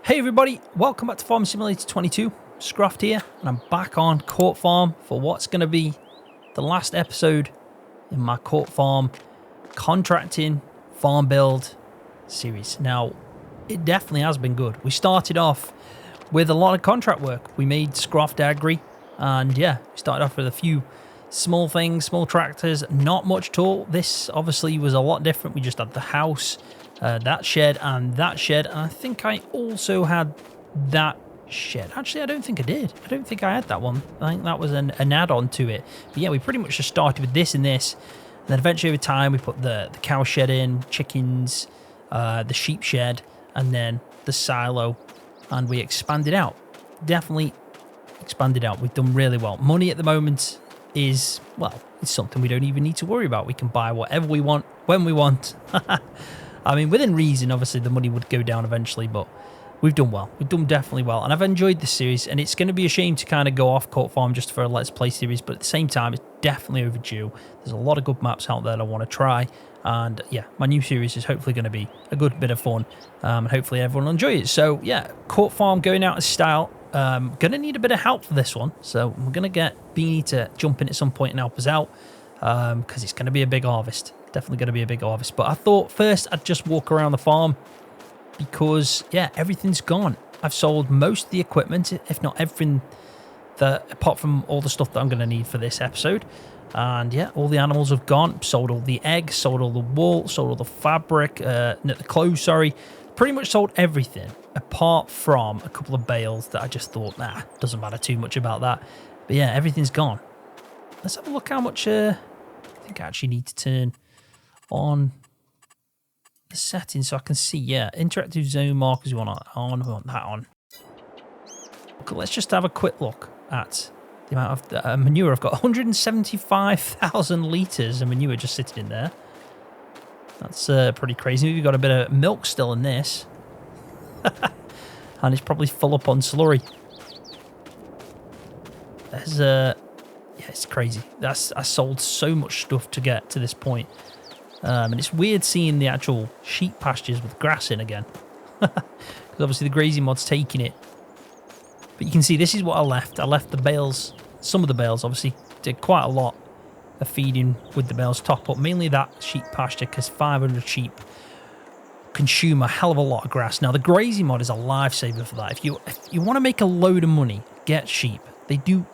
Hey everybody, welcome back to Farm Simulator 22. Scroft here, and I'm back on Court Farm for what's going to be the last episode in my Court Farm contracting farm build series. Now, it definitely has been good. We started off with a lot of contract work. We made Scroft Agri, and yeah, we started off with a few small things, small tractors, not much at all. This obviously was a lot different. We just had the house, that shed, and I think I also had that shed. Actually, I don't think I did. I don't think I had that one. I think that was an add-on to it. But yeah, we pretty much just started with this and this, and then eventually over time we put the cow shed in, chickens, the sheep shed, and then the silo, and we expanded out. Definitely expanded out. We've done really well. Money at the moment is, well, it's something we don't even need to worry about. We can buy whatever we want when we want. I mean, within reason, obviously the money would go down eventually, but we've done well. We've done definitely well, and I've enjoyed this series, and it's going to be a shame to kind of go off Court Farm just for a Let's Play series, but at the same time, it's definitely overdue. There's a lot of good maps out there that I want to try, and yeah, my new series is hopefully going to be a good bit of fun, and hopefully everyone will enjoy it. So yeah, Court Farm going out of style. Going to need a bit of help for this one, so we're going to get Beanie to jump in at some point and help us out, because it's going to be a big harvest. Definitely going to be a big harvest. But I thought first I'd just walk around the farm because, yeah, everything's gone. I've sold most of the equipment, if not everything, apart from all the stuff that I'm going to need for this episode. And yeah, all the animals have gone. Sold all the eggs, sold all the wool, sold all the fabric, no, the clothes, sorry. Pretty much sold everything apart from a couple of bales that I just thought, nah, doesn't matter too much about that. But yeah, everything's gone. Let's have a look how much, I think I actually need to turn on the settings so I can see. Yeah, interactive zone markers, we want that on. Okay, let's just have a quick look at the amount of manure. I've got 175,000 litres of manure just sitting in there. That's pretty crazy. We've got a bit of milk still in this. And it's probably full up on slurry. There's yeah, it's crazy. I sold so much stuff to get to this point. And it's weird seeing the actual sheep pastures with grass in again. Because obviously the grazing mod's taking it. But you can see this is what I left. I left the bales, some of the bales obviously did quite a lot of feeding with the bales top up. Mainly that sheep pasture, because 500 sheep consume a hell of a lot of grass. Now the grazing mod is a lifesaver for that. If you want to make a load of money, get sheep. They do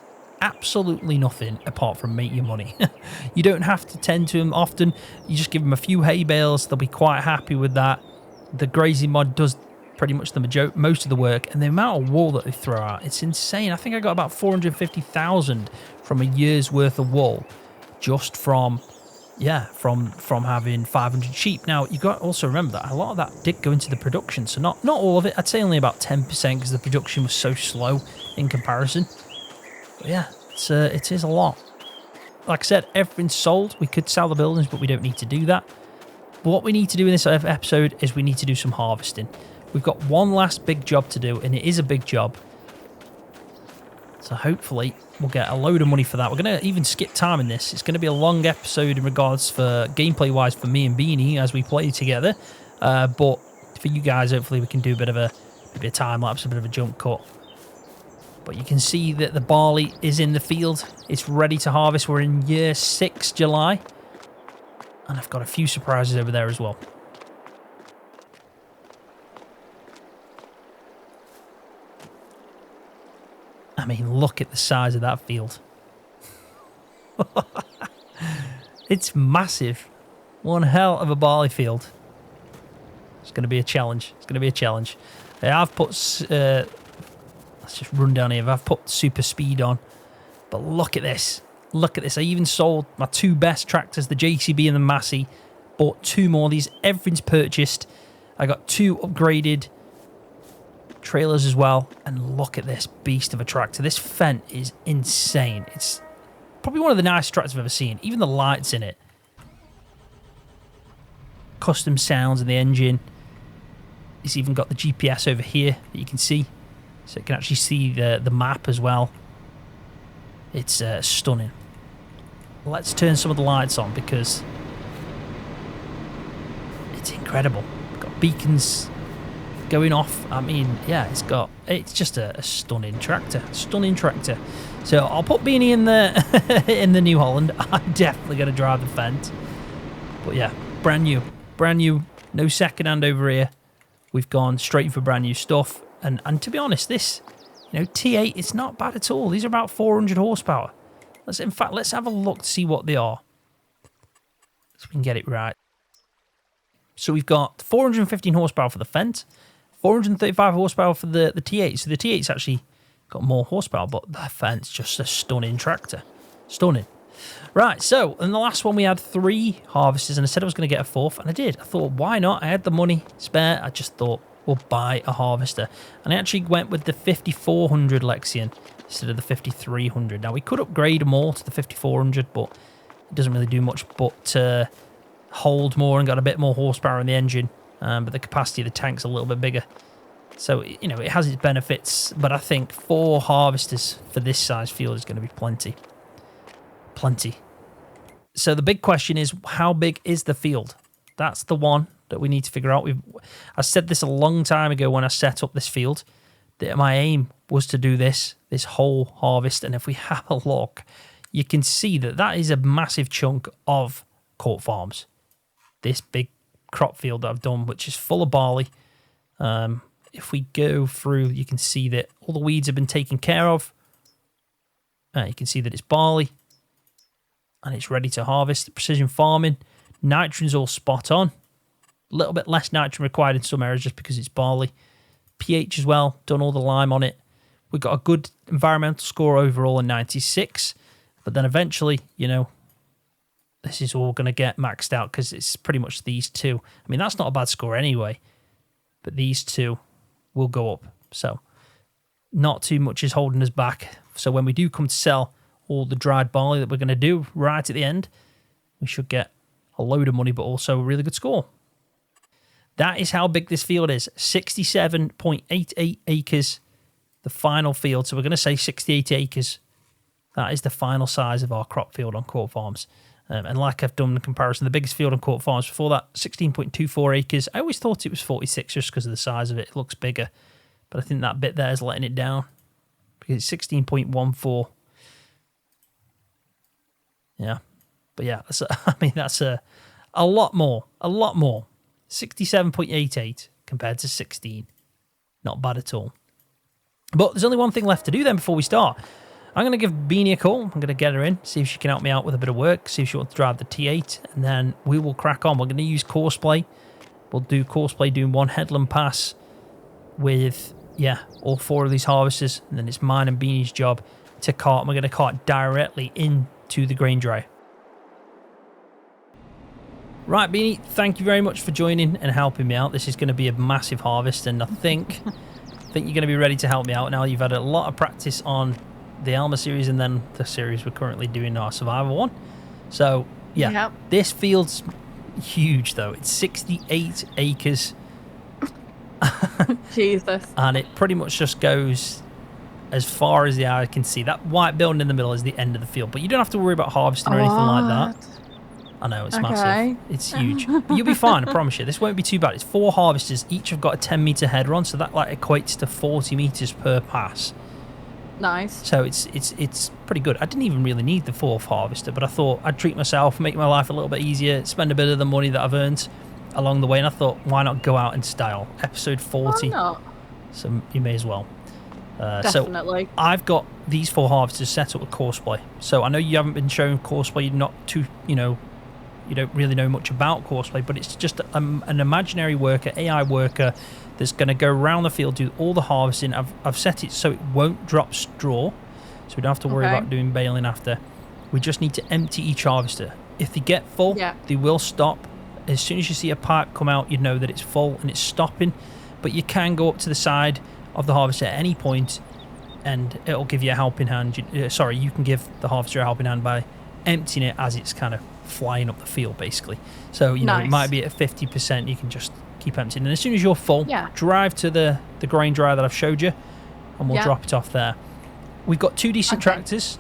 absolutely nothing apart from make your money. You don't have to tend to them often. You just give them a few hay bales, they'll be quite happy with that. The grazing mod does pretty much most of the work, and the amount of wool that they throw out, it's insane. I think I got about 450,000 from a year's worth of wool just from, yeah, from having 500 sheep. Now you got to also remember that a lot of that did go into the production, so not all of it. I'd say only about 10% because the production was so slow in comparison. But yeah, it is a lot. Like I said, everything's sold. We could sell the buildings, but we don't need to do that. But what we need to do in this episode is we need to do some harvesting. We've got one last big job to do, and it is a big job. So hopefully we'll get a load of money for that. We're going to even skip time in this. It's going to be a long episode in regards for gameplay-wise for me and Beanie as we play together. But for you guys, hopefully we can do maybe a time-lapse, a bit of a jump cut. But you can see that the barley is in the field. It's ready to harvest. We're in year 6, July. And I've got a few surprises over there as well. I mean, look at the size of that field. It's massive. One hell of a barley field. It's going to be a challenge. It's going to be a challenge. I've put... let's just run down here. I've put super speed on. But look at this. Look at this. I even sold my 2 best tractors, the JCB and the Massey. Bought 2 more of these. Everything's purchased. I got 2 upgraded trailers as well. And look at this beast of a tractor. This Fendt is insane. It's probably one of the nicest tractors I've ever seen. Even the lights in it. Custom sounds in the engine. It's even got the GPS over here that you can see. So you can actually see the map as well. It's stunning. Let's turn some of the lights on because it's incredible. Got beacons going off. I mean, yeah, it's just a stunning tractor. So I'll put Beanie in the in the New Holland. I'm definitely going to drive the Fendt. But yeah, brand new, no second hand over here. We've gone straight for brand new stuff. And to be honest, this, T8, it's not bad at all. These are about 400 horsepower. Let's have a look to see what they are, so we can get it right. So we've got 415 horsepower for the Fendt, 435 horsepower for the T8. So the T8's actually got more horsepower, but the Fendt's just a stunning tractor. Stunning. Right, so in the last one we had 3 harvesters, and I said I was going to get a 4th, and I did. I thought, why not? I had the money spare. I just thought, we'll buy a harvester. And I actually went with the 5400 Lexion instead of the 5300. Now, we could upgrade them all to the 5400, but it doesn't really do much but hold more and got a bit more horsepower in the engine. But the capacity of the tank's a little bit bigger. So, it has its benefits, but I think 4 harvesters for this size field is going to be plenty. Plenty. So the big question is, how big is the field? That's the one that we need to figure out. I said this a long time ago when I set up this field, that my aim was to do this whole harvest. And if we have a look, you can see that is a massive chunk of Court Farms. This big crop field that I've done, which is full of barley. If we go through, you can see that all the weeds have been taken care of. You can see that it's barley and it's ready to harvest. Precision farming, nitrogen's all spot on. A little bit less nitrogen required in some areas just because it's barley. pH as well, done all the lime on it. We've got a good environmental score overall in 96, but then eventually, this is all going to get maxed out because it's pretty much these two. I mean, that's not a bad score anyway, but these two will go up. So not too much is holding us back. So when we do come to sell all the dried barley that we're going to do right at the end, we should get a load of money, but also a really good score. That is how big this field is. 67.88 acres, the final field. So we're going to say 68 acres. That is the final size of our crop field on Court Farms. And like I've done the comparison, the biggest field on Court Farms before that, 16.24 acres. I always thought it was 46 just because of the size of it. It looks bigger. But I think that bit there is letting it down because it's 16.14. Yeah. But yeah, that's a lot more. 67.88 compared to 16. Not bad at all. But there's only one thing left to do then before we start. I'm going to give Beanie a call. I'm going to get her in, see if she can help me out with a bit of work, see if she wants to drive the T8, and then we will crack on. We're going to use Courseplay. We'll do Courseplay doing one headland pass with, all 4 of these harvesters, and then it's mine and Beanie's job to cart. And we're going to cart directly into the grain dryer. Right, Beanie, thank you very much for joining and helping me out. This is going to be a massive harvest, and I think you're going to be ready to help me out now. You've had a lot of practice on the Alma series and then the series we're currently doing, our Survivor one. So, This field's huge, though. It's 68 acres. Jesus. And it pretty much just goes as far as the eye can see. That white building in the middle is the end of the field, but you don't have to worry about harvesting or anything like that. I know, it's massive. It's huge. But you'll be fine, I promise you. This won't be too bad. It's 4 harvesters. Each have got a 10-metre header on, so that equates to 40 metres per pass. Nice. So it's pretty good. I didn't even really need the 4th harvester, but I thought I'd treat myself, make my life a little bit easier, spend a bit of the money that I've earned along the way, and I thought, why not go out in style? Episode 40. Why not? So you may as well. Definitely. So I've got these 4 harvesters set up with Courseplay. So I know you haven't been shown Courseplay, you're not too, you don't really know much about Courseplay, but it's just an imaginary worker, AI worker, that's going to go around the field, do all the harvesting. I've set it so it won't drop straw, so we don't have to worry about doing baling after. We just need to empty each harvester. If they get full, they will stop. As soon as you see a pipe come out, you know that it's full and it's stopping. But you can go up to the side of the harvester at any point and it'll give you a helping hand. You can give the harvester a helping hand by emptying it as it's kind of flying up the field, basically. So, it might be at 50%. You can just keep emptying. And as soon as you're full, drive to the grain dryer that I've showed you and we'll drop it off there. We've got 2 decent tractors.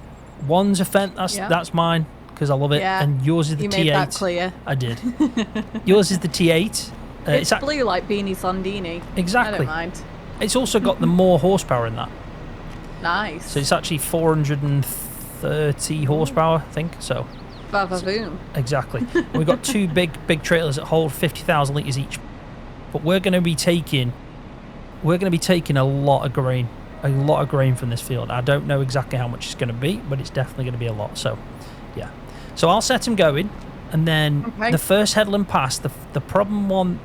One's a Fendt. That's mine because I love it. And yours is the T8. You made that clear. I did. Yours is the T8. It's blue like Beanie Sondini. Exactly. I don't mind. It's also got the more horsepower in that. Nice. So it's actually 430 horsepower, I think. So. Boom. Exactly. We've got two big trailers that hold 50,000 litres each. But we're going to be taking a lot of grain. A lot of grain from this field. I don't know exactly how much it's going to be, but it's definitely going to be a lot. So, yeah. So I'll set him going, and then the first headland pass, the problem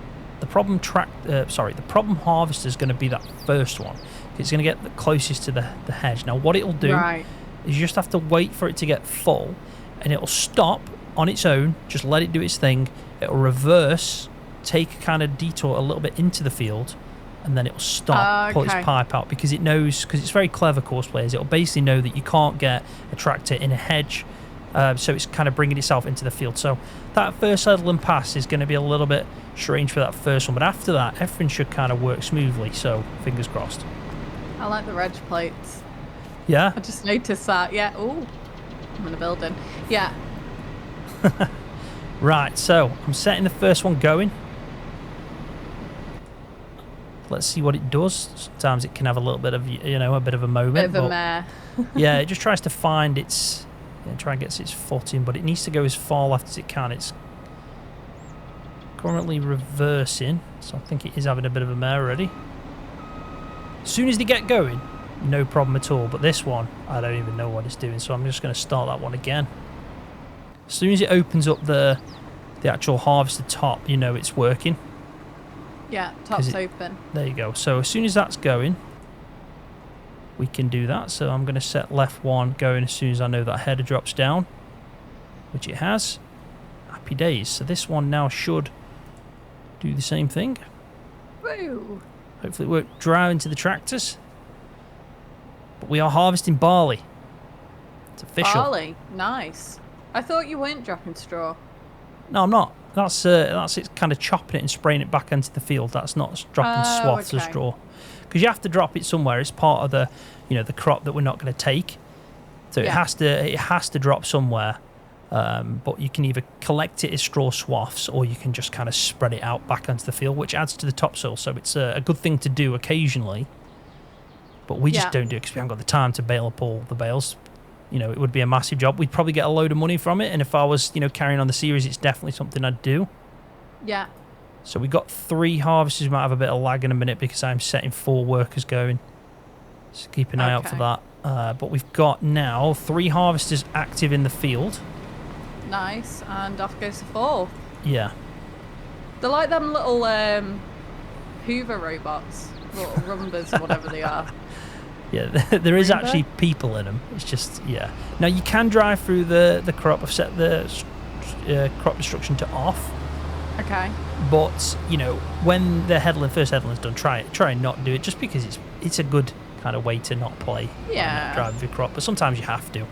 harvester is going to be that first one. It's going to get the closest to the hedge. Now, what it'll do is you just have to wait for it to get full, and it'll stop on its own. Just let it do its thing. It'll reverse, take a kind of detour a little bit into the field, and then it'll stop, pull its pipe out, because it knows, because it's very clever, course players, it'll basically know that you can't get a tractor in a hedge, so it's kind of bringing itself into the field. So that first headland pass is going to be a little bit strange for that first one, but after that everything should kind of work smoothly, so fingers crossed. I like the reg plates. Yeah? I just noticed that. Yeah. Ooh, I'm in a building. Yeah. Right, so I'm setting the first one going. Let's see what it does. Sometimes it can have a little bit of, a bit of a moment. Bit of a mare. Yeah, it just tries to find try and get its footing, but it needs to go as far left as it can. It's currently reversing, so I think it is having a bit of a mare already. As soon as they get going, no problem at all, but this one, I don't even know what it's doing, so I'm just going to start that one again. As soon as it opens up the actual harvester top, it's working. Yeah, top's open. There you go. So as soon as that's going, we can do that. So I'm going to set left one going as soon as I know that header drops down, which it has. Happy days. So this one now should do the same thing. Woo! Hopefully it won't drive into the tractors. But we are harvesting barley. It's official. Barley? Nice. I thought you weren't dropping straw. No, I'm not. That's it, kind of chopping it and spraying it back into the field. That's not dropping swaths of straw, because you have to drop it somewhere. It's part of the crop that we're not going to take, so it has to drop somewhere. But you can either collect it as straw swaths, or you can just kind of spread it out back onto the field, which adds to the topsoil. So it's a good thing to do occasionally. But we just don't do it because we haven't got the time to bale up all the bales. It would be a massive job. We'd probably get a load of money from it, and if I was, carrying on the series, it's definitely something I'd do. Yeah. So we got 3 harvesters. We might have a bit of lag in a minute because I'm setting 4 workers going. So keep an eye out for that. But we've got now 3 harvesters active in the field. Nice, and off goes the 4. Yeah. They're like them little Hoover robots, little Rumbas or whatever they are. Yeah, there is actually people in them. It's just, yeah. Now, you can drive through the crop. I've set the crop destruction to off. Okay. But, when the first headland's done, try and not do it, just because it's a good kind of way to not play. Yeah. Driving through crop, but sometimes you have to.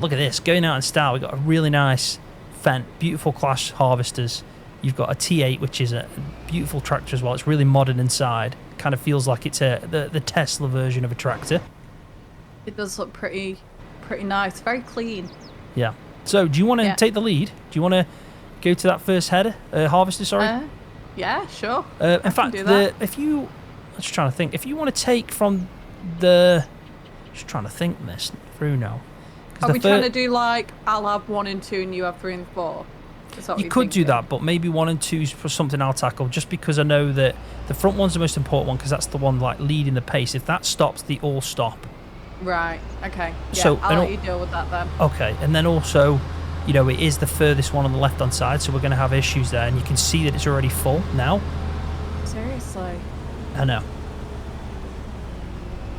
Look at this, going out in style. We've got a really nice Fendt, beautiful class harvesters. You've got a T8, which is a beautiful tractor as well. It's really modern inside. Kind of feels like it's the Tesla version of a tractor. It does look pretty nice, very clean. Yeah. So, do you want to take the lead? Do you want to go to that first header, harvester? Sorry. Yeah, sure. In fact, I'm just trying to think. If you want to take from the, just trying to think this through now. Are we trying to do like I'll have 1 and 2 and you have 3 and 4? You could do that, but maybe 1 and 2 for something I'll tackle, just because I know that the front one's the most important one, because that's the one like leading the pace. If that stops, they all stop. Right. Okay. Yeah, so I'll let you deal with that then. Okay, and then also, it is the furthest one on the left-hand side, so we're going to have issues there, and you can see that it's already full now. Seriously. I know.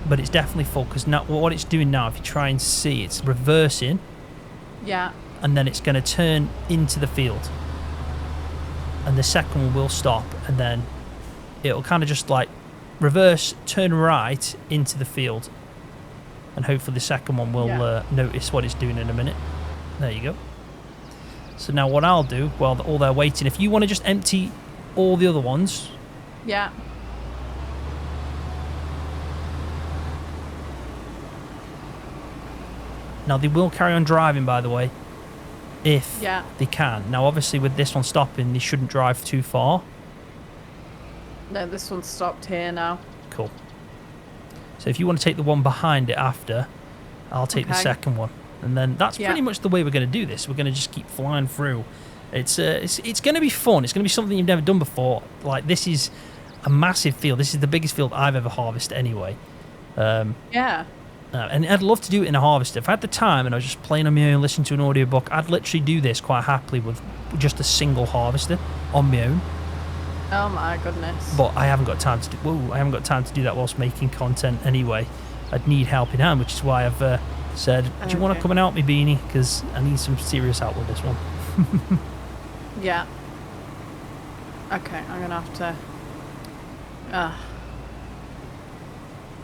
But it's definitely full, because now what it's doing now, if you try and see, it's reversing. Yeah. And then it's going to turn into the field. And the second one will stop, and then it'll kind of just like reverse, turn right into the field. And hopefully the second one will notice what it's doing in a minute. There you go. So now what I'll do, while all they're waiting, if you want to just empty all the other ones. Yeah. Now they will carry on driving, by the way. if Yeah. they can. Now, obviously, with this one stopping, they shouldn't drive too far. No, this one's stopped here now. Cool. So if you want to take the one behind it after, I'll take the second one. And then that's pretty much the way we're going to do this. We're going to just keep flying through. It's going to be fun. It's going to be something you've never done before. Like, this is a massive field. This is the biggest field I've ever harvested anyway. Yeah. And I'd love to do it in a harvester. If I had the time and I was just playing on my own, listening to an audiobook, I'd literally do this quite happily with just a single harvester on my own. Oh my goodness. But I haven't got time to do that whilst making content anyway. I'd need help in hand, which is why I've said, do you want to come and help me, Beanie? Because I need some serious help with this one. Yeah. Okay, I'm gonna have to.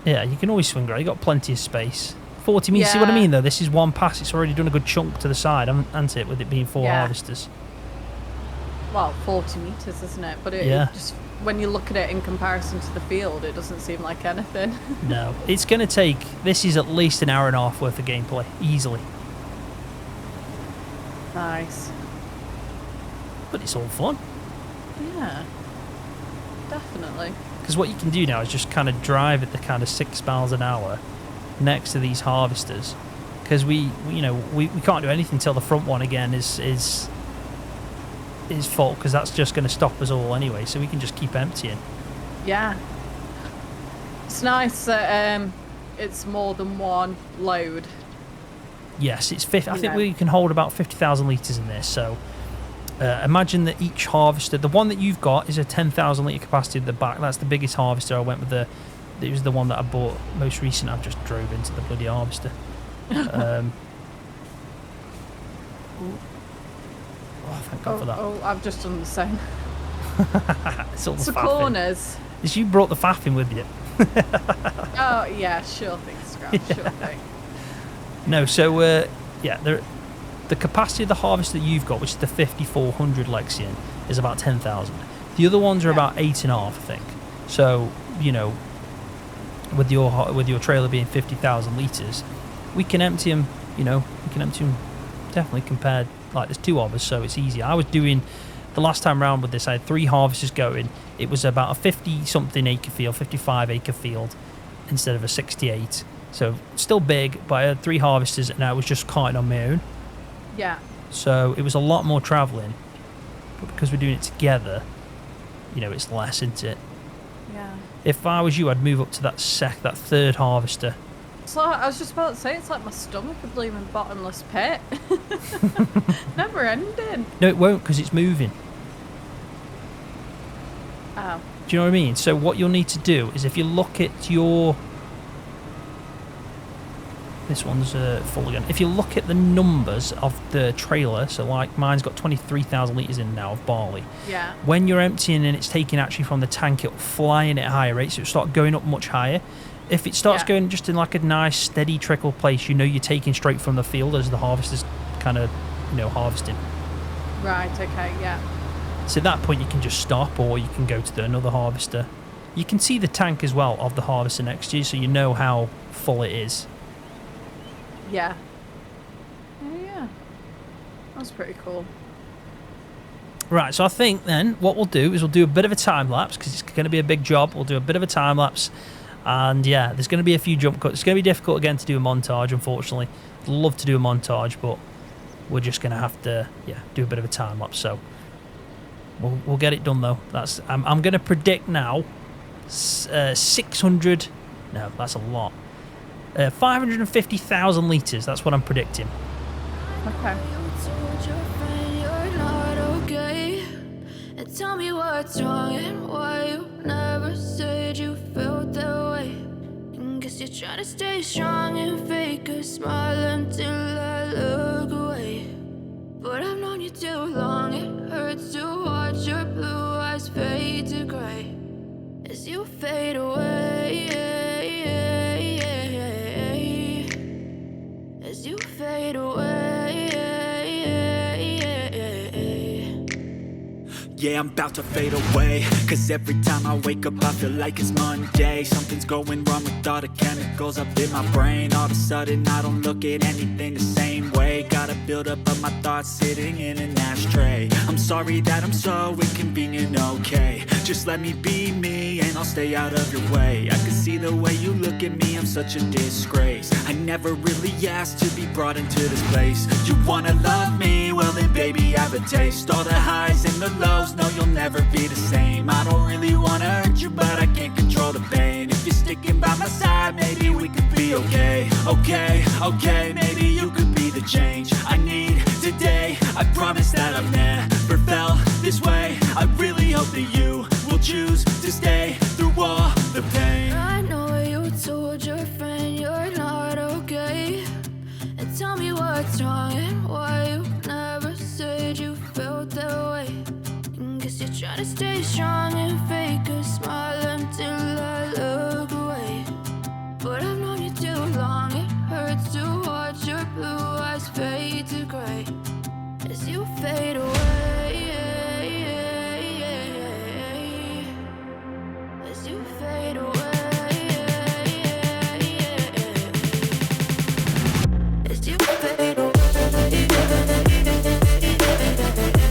Yeah, you can always swing right. You got plenty of space. 40 meters. See what I mean, though? This is one pass. It's already done a good chunk to the side, hasn't it? With it being 4 harvesters. Well, 40 meters, isn't it? But it just, when you look at it in comparison to the field, it doesn't seem like anything. No, it's going to take. This is at least an hour and a half worth of gameplay, easily. Nice. But it's all fun. Yeah. Definitely. Because what you can do now is just kind of drive at the kind of 6 miles an hour next to these harvesters. Because we can't do anything until the front one again is full, because that's just going to stop us all anyway. So we can just keep emptying. Yeah. It's nice that it's more than one load. Yes, it's 50. I think we can hold about 50,000 litres in this. So imagine that each harvester, the one that you've got is a 10,000 litre capacity at the back. That's the biggest harvester. I went with it was the one that I bought most recent. I've just drove into the bloody harvester. Oh, thank God for that. Oh, I've just done the same. It's all the So faffing. corners. Is you brought the faffing with you? Oh, yeah, sure thing, Scroft, sure thing. No, so, the capacity of the harvester that you've got, which is the 5,400 Lexion, is about 10,000. The other ones are about 8.5, I think. So, with your trailer being 50,000 litres, we can empty them, definitely compared, like there's 2 of us, so it's easy. I was doing, the last time round with this, I had 3 harvesters going. It was about a 50-something acre field, 55 acre field, instead of a 68. So, still big, but I had 3 harvesters, and I was just carting on my own. Yeah. So, it was a lot more travelling, but because we're doing it together, it's less, isn't it? Yeah. If I was you, I'd move up to that 3rd harvester. So I was just about to say, it's like my stomach a blooming bottomless pit. Never ending. No, it won't, because it's moving. Oh. Do you know what I mean? So what you'll need to do is, if you look at your... This one's full again. If you look at the numbers of the trailer, so like mine's got 23,000 litres in now of barley. Yeah. When you're emptying and it's taking actually from the tank, it'll fly in at a higher rate, so it'll start going up much higher. If it starts going just in like a nice steady trickle place, you're taking straight from the field as the harvester's kind of, harvesting. Right, okay, yeah. So at that point you can just stop, or you can go to another harvester. You can see the tank as well of the harvester next to you, so you know how full it is. Yeah. Yeah. That's pretty cool. Right, so I think then what we'll do is we'll do a bit of a time lapse, because it's going to be a big job. We'll do a bit of a time lapse, and yeah, there's going to be a few jump cuts. It's going to be difficult again to do a montage, unfortunately. I'd love to do a montage, but we're just going to have to do a bit of a time lapse. So we'll get it done though. I'm going to predict now 600. No, that's a lot. 550,000 litres. That's what I'm predicting. Okay. Tell me what's wrong and why you never said you felt that way. And guess you're trying to stay strong and fake a smile until I look away. But I've known you too long, it hurts to watch your blue eyes fade to grey as you fade away. As you fade away. Yeah, I'm about to fade away, cause every time I wake up I feel like it's Monday. Something's going wrong with all the chemicals up in my brain. All of a sudden I don't look at anything the same way. Gotta build buildup of my thoughts sitting in an ashtray. I'm sorry that I'm so inconvenient, okay. Just let me be me and I'll stay out of your way. I can see the way you look at me, I'm such a disgrace. I never really asked to be brought into this place. You wanna love me? Well then baby, have a taste. All the highs and the lows, no you'll never be the same. I don't really wanna hurt you, but I can't control the pain. If you're sticking by my side, maybe we could be okay. Okay, maybe you could be the change I need today. I promise that I've never felt this way. I really hope that you will choose to stay through all the pain. I know you told your friend you're not okay, and tell me what's wrong and why you never said you felt that way. And guess you're trying to stay strong and fake a smile until I look away. But I've known you too long, it hurts to watch your blue eyes fade to gray as you fade away. As you fade away. As you fade away. As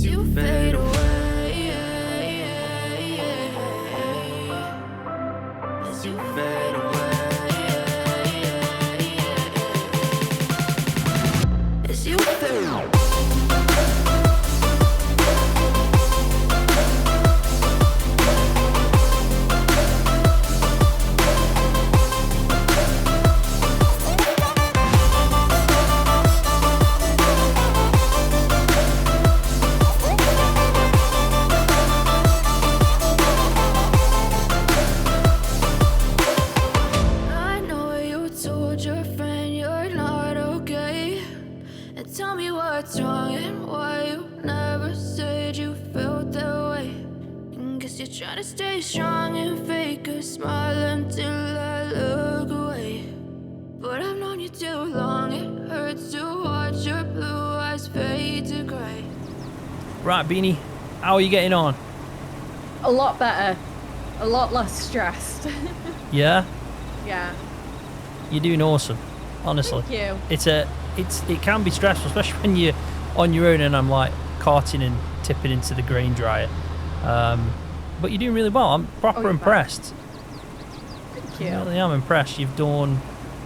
you fade away. Right, Beanie, how are you getting on? A lot better. A lot less stressed. Yeah? Yeah. You're doing awesome, honestly. Thank you. It can be stressful, especially when you're on your own and I'm like carting and tipping into the grain dryer. But you're doing really well. I'm proper impressed. Thank you. I really am impressed. You've done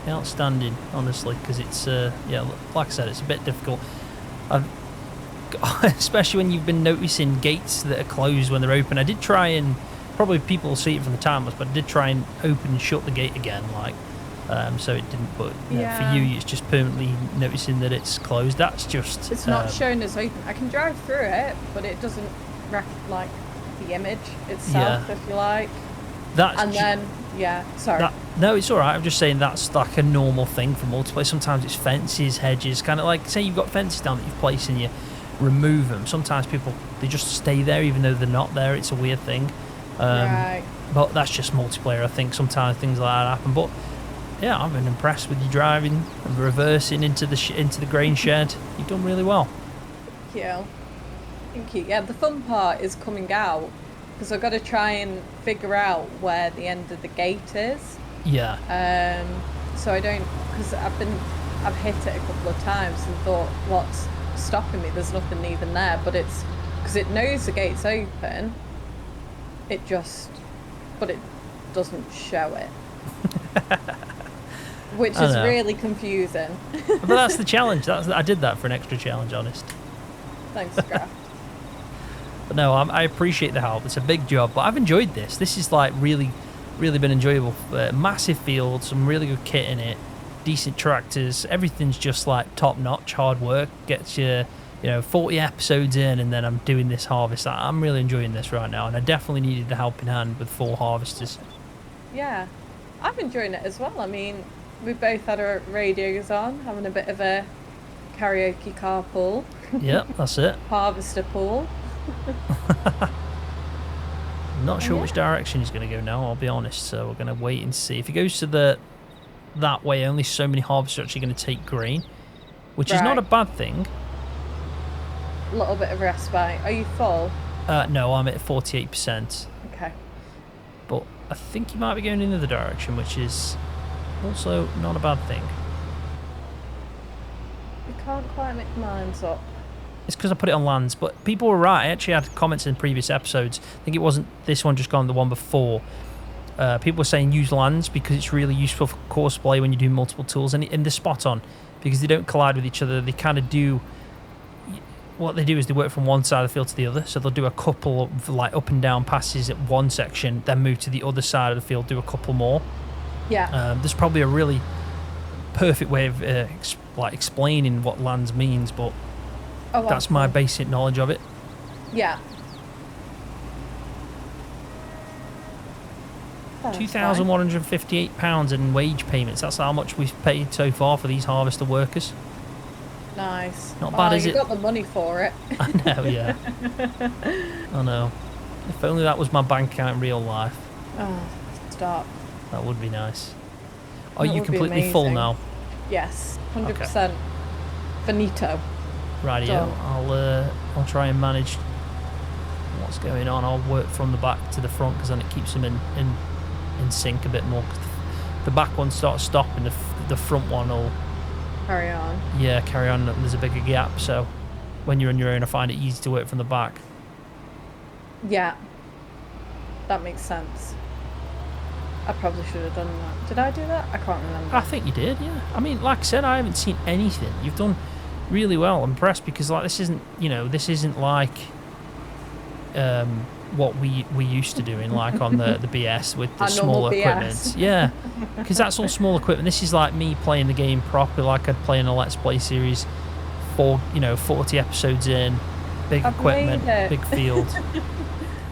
outstanding, honestly, because it's, like I said, it's a bit difficult. Especially when you've been noticing gates that are closed when they're open. I did try and, probably people will see it from the time lapse, but I did try and open and shut the gate again, so it didn't, but for you it's just permanently noticing that it's closed. That's just... It's not shown as open. I can drive through it, but it doesn't like the image itself, if you like. Sorry. No, it's alright. I'm just saying that's like a normal thing for multiplayer. Sometimes it's fences, hedges, kind of like, say you've got fences down that you've placed and you remove them. Sometimes people, they just stay there even though they're not there. It's a weird thing. Right. But that's just multiplayer. I think sometimes things like that happen. But yeah, I've been impressed with you driving and reversing into the grain shed. You've done really well. Thank you. Yeah, the fun part is coming out because I've got to try and figure out where the end of the gate is. Yeah. So I don't, because I've hit it a couple of times and thought, what's stopping me? There's nothing even there, but it's because it knows the gate's open. It just but it doesn't show it. Which is really confusing. But that's the challenge. I did that for an extra challenge, honest. Thanks, Scroft. But no, I appreciate the help. It's a big job, but I've enjoyed this. This is like really been enjoyable. Massive field, some really good kit in it, decent tractors. Everything's just like top notch, hard work. Gets you, 40 episodes in, and then I'm doing this harvest. I'm really enjoying this right now, and I definitely needed the helping hand with 4 harvesters. Yeah, I'm enjoying it as well. I mean, we both had our radios on, having a bit of a karaoke carpool. Yep, that's it. Harvester pool. I'm not sure which direction he's going to go now, I'll be honest, so we're going to wait and see. If he goes to that way, only so many harvesters are actually going to take grain, which is not a bad thing. A little bit of respite. Are you full? No, I'm at 48%. Okay. But I think he might be going in the other direction, which is also not a bad thing. You can't quite make mines up. It's because I put it on lands, but people were right. I actually had comments in previous episodes. I think it wasn't this one, just gone the one before. People were saying use lands because it's really useful for courseplay when you do multiple tools, and they're spot on because they don't collide with each other. They kind of do. What they do is they work from one side of the field to the other, so they'll do a couple of like up and down passes at one section, then move to the other side of the field, do a couple more. Yeah. There's probably a really perfect way of explaining what lands means, but that's my basic knowledge of it. Yeah. £2,158 in wage payments. That's how much we've paid so far for these harvester workers. Nice. Not bad, is it? You got the money for it. I know, yeah. I know. If only that was my bank account in real life. Oh, stop. That would be nice. Are you completely full now? Yes, 100%. Okay. Finito. Rightio. I'll try and manage what's going on. I'll work from the back to the front because then it keeps them in sync a bit more. Cause the back one starts stopping, the front one will carry on. Yeah, carry on. There's a bigger gap, so when you're on your own, I find it easy to work from the back. Yeah, that makes sense. I probably should have done that. Did I do that? I can't remember. I think you did, yeah. I mean, like I said, I haven't seen anything. You've done really well. I'm impressed because like this isn't like what we used to doing like on the BS with the smaller equipment. Yeah, because that's all small equipment. This is like me playing the game properly, like I'd play in a Let's Play series. 40 episodes in, big equipment, big field.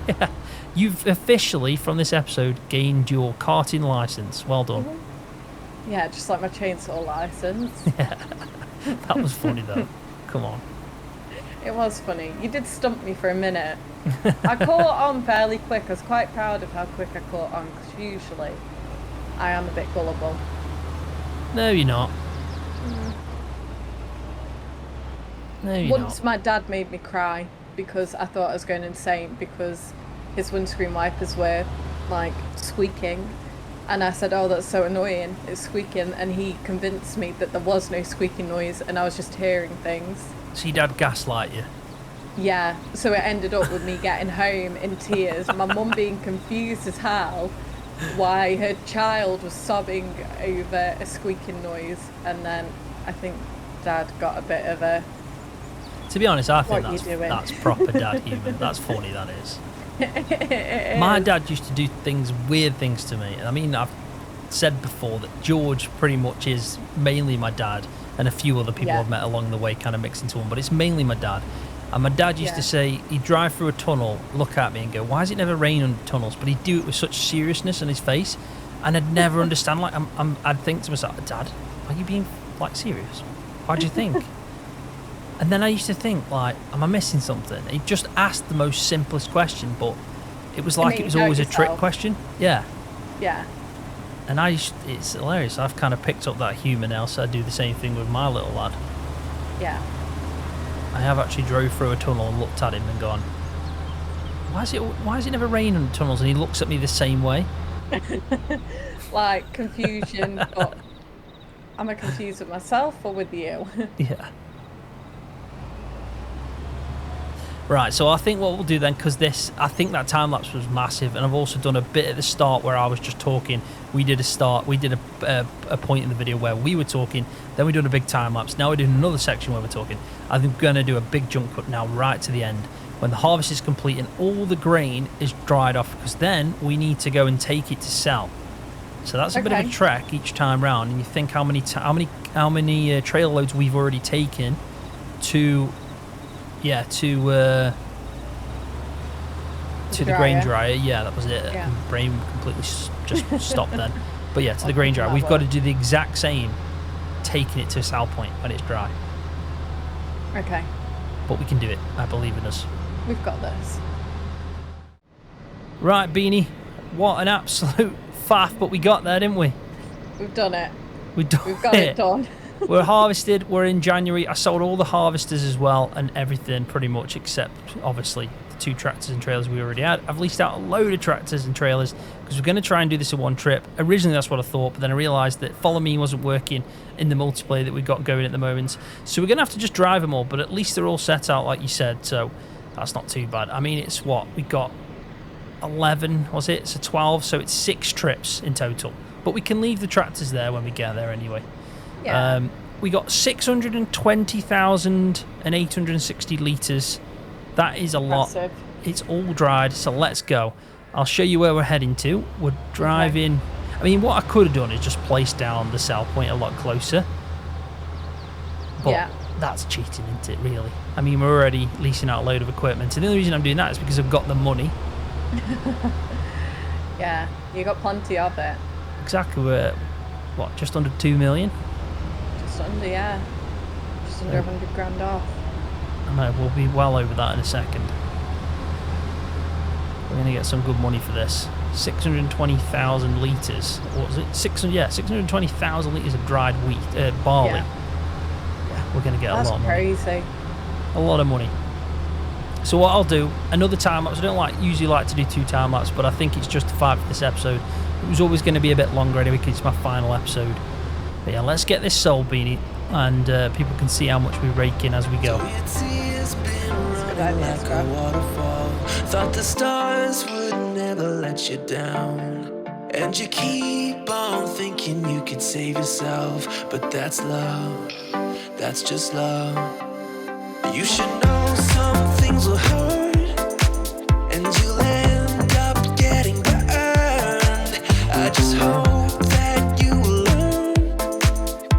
Yeah, you've officially from this episode gained your karting license. Well done. Yeah, just like my chainsaw license. Yeah, that was funny though. Come on. It was funny. You did stump me for a minute. I caught on fairly quick. I was quite proud of how quick I caught on because usually I am a bit gullible. No, you're not. No, you're Once my dad made me cry because I thought I was going insane because his windscreen wipers were like squeaking. And I said, oh, that's so annoying. It's squeaking. And he convinced me that there was no squeaking noise and I was just hearing things. So your dad gaslight you? Yeah, so it ended up with me getting home in tears, my mum being confused as hell why her child was sobbing over a squeaking noise, and then I think Dad got a bit of a... To be honest, I think that's proper dad humour. That's funny, that is. My dad used to do weird things to me. I mean, I've said before that George pretty much is mainly my dad, and a few other people I've met along the way kind of mix into one, but it's mainly my dad. And my dad used to say, he'd drive through a tunnel, look at me and go, why does it never rain under tunnels? But he'd do it with such seriousness on his face, and I'd never understand. Like, I'd think to myself, Dad, are you being like serious? Why do you think? And then I used to think, like, am I missing something? He just asked the most simplest question, but it was like it was always a trick question. Yeah. Yeah. And it's hilarious. I've kind of picked up that humour now, so I do the same thing with my little lad. Yeah. I have actually drove through a tunnel and looked at him and gone, why is it never raining in tunnels? And he looks at me the same way. Like confusion, but am I confused with myself or with you? Yeah. Right, so I think what we'll do then, because I think that time lapse was massive, and I've also done a bit at the start where I was just talking. We did a point in the video where we were talking, then we did a big time lapse. Now we're doing another section where we're talking. I think we're going to do a big jump cut now, right to the end, when the harvest is complete and all the grain is dried off, because then we need to go and take it to sell. So that's a bit of a trek each time round, and you think how many trailer loads we've already taken to the grain dryer. Yeah, that was it. Yeah. My brain completely just stopped then. But yeah, to the grain dryer. We've got to do the exact same, taking it to a sell point when it's dry. Okay. But we can do it. I believe in us. We've got this. Right, Beanie. What an absolute faff, but we got there, didn't we? We've done it. We've got it done. We're harvested. We're in January. I sold all the harvesters as well and everything pretty much, except obviously the 2 tractors and trailers we already had. I've leased out a load of tractors and trailers because we're going to try and do this in one trip. Originally that's what I thought, but then I realised that Follow Me wasn't working in the multiplayer that we've got going at the moment. So we're going to have to just drive them all, but at least they're all set out like you said, so that's not too bad. I mean, it's what? We got 11, was it? So 12, so it's 6 trips in total. But we can leave the tractors there when we get there anyway. Yeah. We got 620,860 litres. That is a lot. It's all dried, so let's go. I'll show you where we're heading to. We're driving. Okay. I mean, what I could have done is just placed down the sell point a lot closer. But that's cheating, isn't it, really? I mean, we're already leasing out a load of equipment. And the only reason I'm doing that is because I've got the money. Yeah, you got plenty of it. Exactly. We're, just under 2 million? Just under, yeah. Just under 100 grand off. I know, we'll be well over that in a second. We're going to get some good money for this. 620,000 litres. What was it? 620,000 litres of dried wheat, barley. Yeah, we're going to get a lot of money. That's crazy. A lot of money. So what I'll do, another time lapse. I don't usually like to do 2 time lapse, but I think it's justified for this episode. It was always going to be a bit longer anyway because it's my final episode. But yeah, let's get this sold, Beanie, and people can see how much we rake in as we go. That's a good idea, Scroft. Thought the stars would never let you down, and you keep on thinking you could save yourself, but that's love. That's just love. You should know some things will hurt, and you'll end up getting burned. I just hope that you will learn.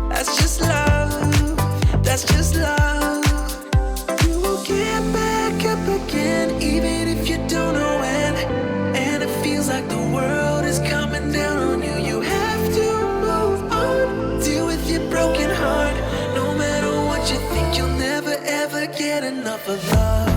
That's just love. That's just love. You will get back up again, even if you don't know when. And it feels like the world is coming down on you. You have to move on. Deal with your broken heart. No matter what you think, you'll never ever get enough of love.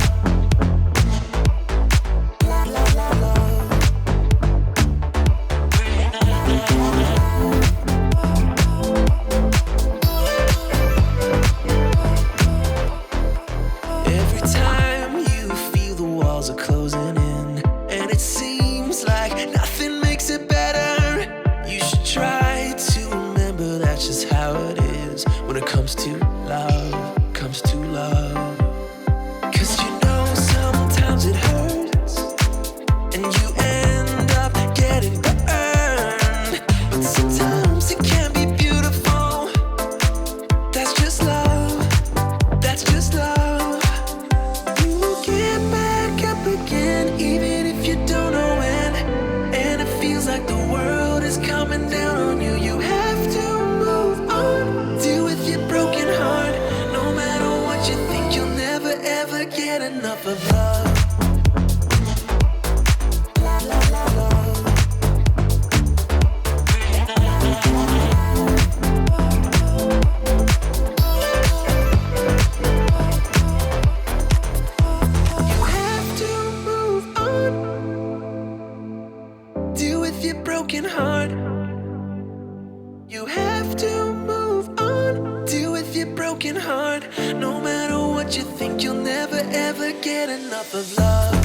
Every time you feel the walls are closing in, and it seems like nothing makes it better, you should try to remember that's just how it is when it comes to love. Comes to love. 'Cause you know sometimes it hurts, and you end up getting burned. But sometimes it can be beautiful. That's just love. That's just love. You will get back up again, even if you don't know when. And it feels like the world is coming down on you. You have to move on. Deal with your broken heart. No matter what you think, you'll never ever get enough of love. You have to move on. Deal with your broken heart. You have to move on. Deal with your broken heart. No matter what you think, you'll never ever get enough of love.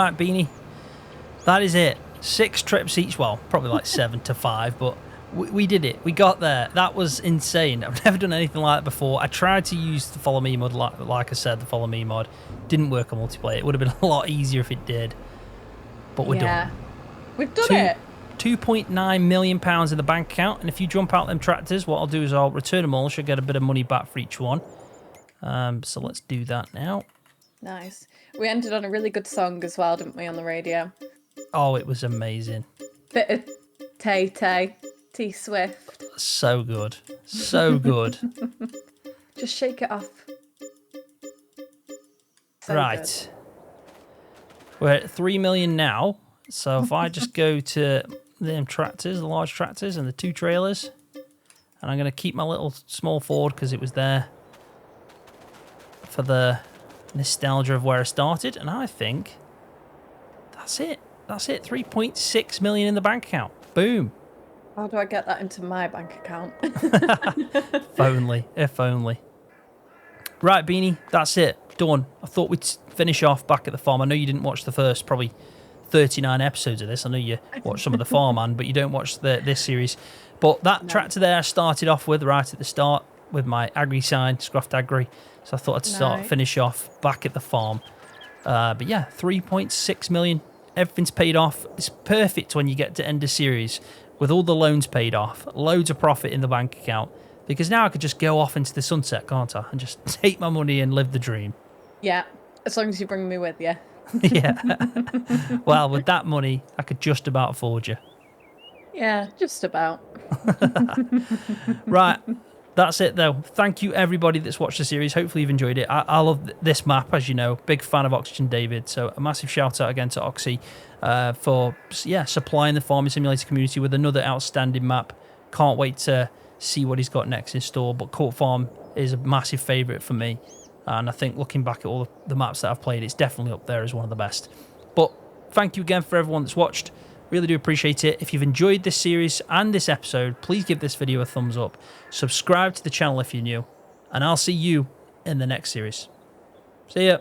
Right, Beanie. That is it. 6 trips each. Well, probably like 7 to 5, but we did it. We got there. That was insane. I've never done anything like that before. I tried to use the follow me mod, like I said, the follow me mod. Didn't work on multiplayer. It would have been a lot easier if it did. But we're done. We've done it. £2.9 million in the bank account. And if you jump out them tractors, what I'll do is I'll return them all. Should get a bit of money back for each one. So let's do that now. Nice. We ended on a really good song as well, didn't we, on the radio? Oh, it was amazing. Bit of Tay Tay, T Swift. So good. So good. Just shake it off. So right. Good. We're at 3 million now. So if I just go to them tractors, the large tractors and the 2 trailers, and I'm going to keep my little small Ford because it was there for the nostalgia of where I started. And I think that's it. That's it. 3.6 million in the bank account. Boom. How do I get that into my bank account? If only. If only. Right, Beanie. That's it. Done. I thought we'd finish off back at the farm. I know you didn't watch the first probably 39 episodes of this. I know you watched some of the Farm Man, but you don't watch this series. But that tractor there I started off with right at the start with my agri sign, Scroft Agri. So I thought I'd finish off back at the farm. But yeah, 3.6 million. Everything's paid off. It's perfect when you get to end a series with all the loans paid off, loads of profit in the bank account. Because now I could just go off into the sunset, can't I? And just take my money and live the dream. Yeah, as long as you bring me with you. Yeah. Well, with that money, I could just about afford you. Yeah, just about. Right. That's it, though. Thank you, everybody that's watched the series. Hopefully you've enjoyed it. I love this map, as you know. Big fan of Oxygen David. So a massive shout-out again to Oxy for supplying the Farming Simulator community with another outstanding map. Can't wait to see what he's got next in store. But Court Farm is a massive favourite for me. And I think looking back at all the maps that I've played, it's definitely up there as one of the best. But thank you again for everyone that's watched. Really do appreciate it. If you've enjoyed this series and this episode, please give this video a thumbs up. Subscribe to the channel if you're new. And I'll see you in the next series. See ya.